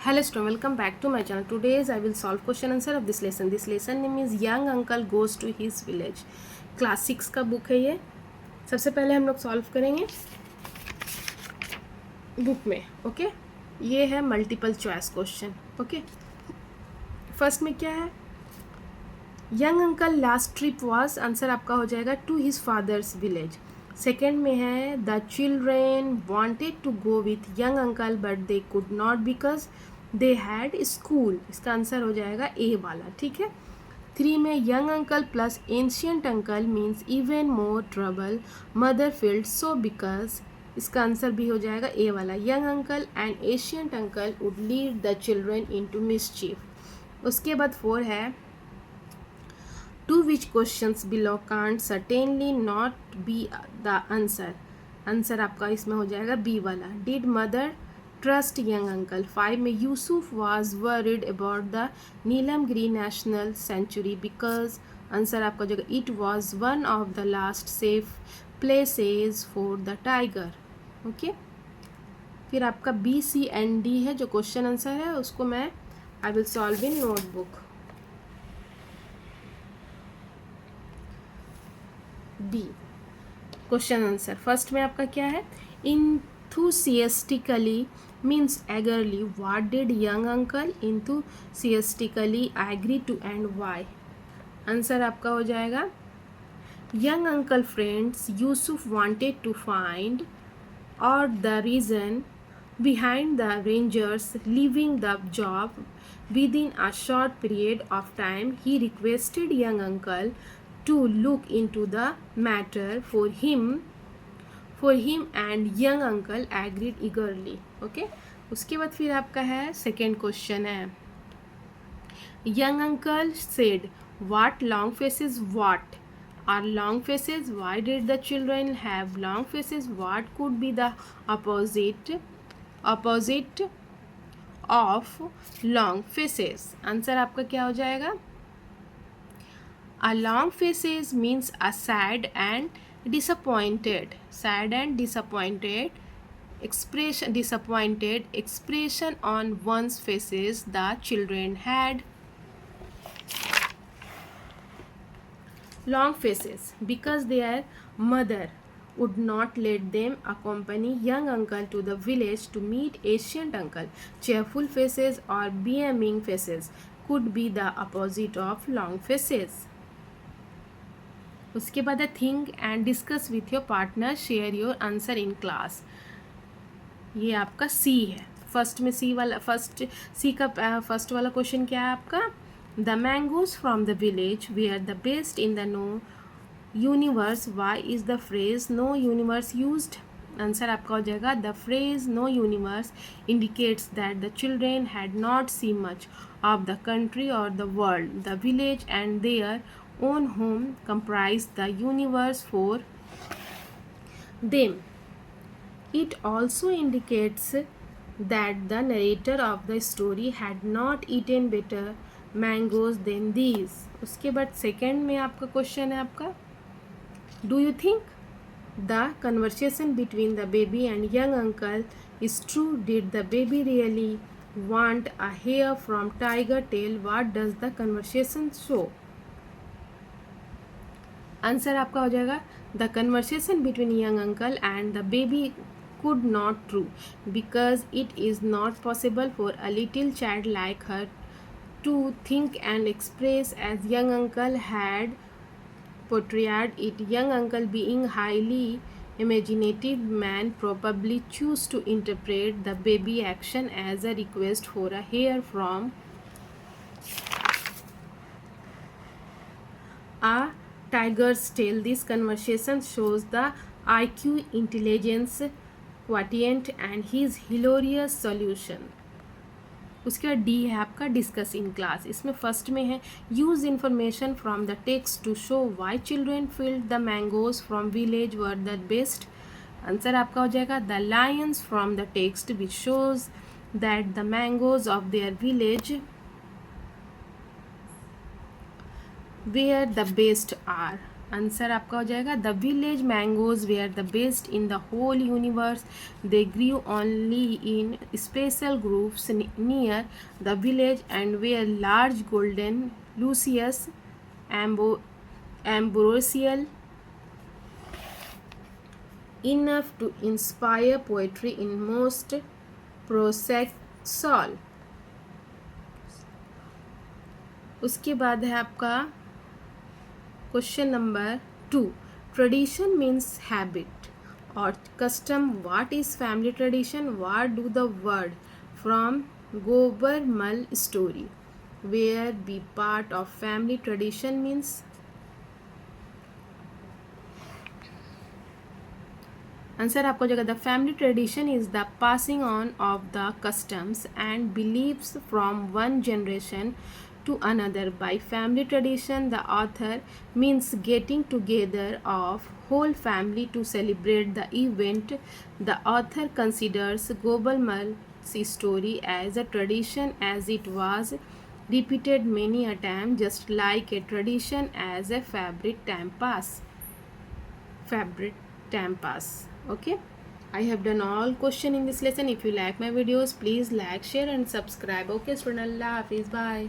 Hello student, welcome back to my channel. Today's I will solve question answer of this lesson. This lesson name is Young Uncle Goes to His Village. Class 6 का book है ये. सबसे पहले हम लोग solve करेंगे book में. Okay, ये है multiple choice question. Okay, first में क्या है? Young uncle last trip was, answer आपका हो जाएगा to his father's village. Second में है the children wanted to go with young uncle but they could not because they had school. इसका answer हो जाएगा ए वाला. ठीक है. 3 में young uncle plus ancient uncle means even more trouble mother felt so because. इसका answer भी हो जाएगा ए वाला. Young uncle and ancient uncle would lead the children into mischief. उसके बाद 4 है to which questions below can't certainly not be the answer. Answer आपका इसमें हो जाएगा बी वाला. Did mother trust young uncle? 5 में Yusuf was worried about the नीलमगिरी national sanctuary because. Answer आपका हो जाएगा it was one of the last safe places for the tiger. Okay, फिर आपका बी सी एंड डी है जो क्वेश्चन आंसर है, उसको मैं I will solve in notebook. B question answer. First में आपका क्या है? Enthusiastically means eagerly. What did young uncle enthusiastically agree to and why. Answer आपका हो जाएगा young uncle friends Yusuf wanted to find out the reason behind the rangers leaving the job within a short period of time. He requested young uncle to look into the matter for him and young uncle agreed eagerly. Okay, उसके बाद फिर आपका है second question है. young uncle said what long faces. What are long faces? Why did the children have long faces? What could be the opposite of long faces? Answer आपका क्या हो जाएगा? A long faces means a sad and disappointed expression on one's faces. The children had long faces because their mother would not let them accompany young uncle to the village to meet ancient uncle. Cheerful faces or beaming faces could be the opposite of long faces. उसके बाद है think and discuss with your partner, share your answer in class. ये आपका सी है. First में सी वाला सी का first वाला क्वेश्चन क्या है आपका? The mangoes from the village we are the best in the known universe. Why is the phrase known universe used. Answer आपका हो जाएगा the phrase known universe indicates that the children had not see much of the country or the world. The village and their own home comprise the universe for them. It also indicates that the narrator of the story had not eaten better mangoes than these. उसके बाद second में आपका question है आपका do you think the conversation between the baby and young uncle is true. Did the baby really want a hair from tiger tail. What does the conversation show. Answer आपका हो जाएगा the conversation between young uncle and the baby could not true because it is not possible for a little child like her to think and express as young uncle had portrayed it. Young uncle being highly imaginative man probably choose to interpret the baby action as a request for a hair from a tiger's tail. This conversation shows the IQ intelligence quotient and his hilarious solution. उसके बाद D है आपका discuss in class. इसमें first में है use information from the text to show why children felt the mangoes from village were the best. Answer आपका हो जाएगा the lines from the text which shows that the mangoes of their village where the best are. आंसर आपका हो जाएगा the village mangoes were the best in the whole universe, they grew only in special groups near the village and were large golden luscious ambrosial enough to inspire poetry in most prosexol। उसके बाद है आपका question number 2, tradition means habit or custom, what is family tradition, what do the word from गोबरमल story, where be part of family tradition means. Answer आपको हो जाएगा the family tradition is the passing on of the customs and beliefs from one generation to another। By family tradition the author means getting together of whole family to celebrate the event। The author considers Gobalmal's story as a tradition as it was repeated many a time, just like a tradition as a favorite time pass। Okay, I have done all question in this lesson. If you like my videos, please like, share and subscribe. Okay student, Allah Hafiz, bye.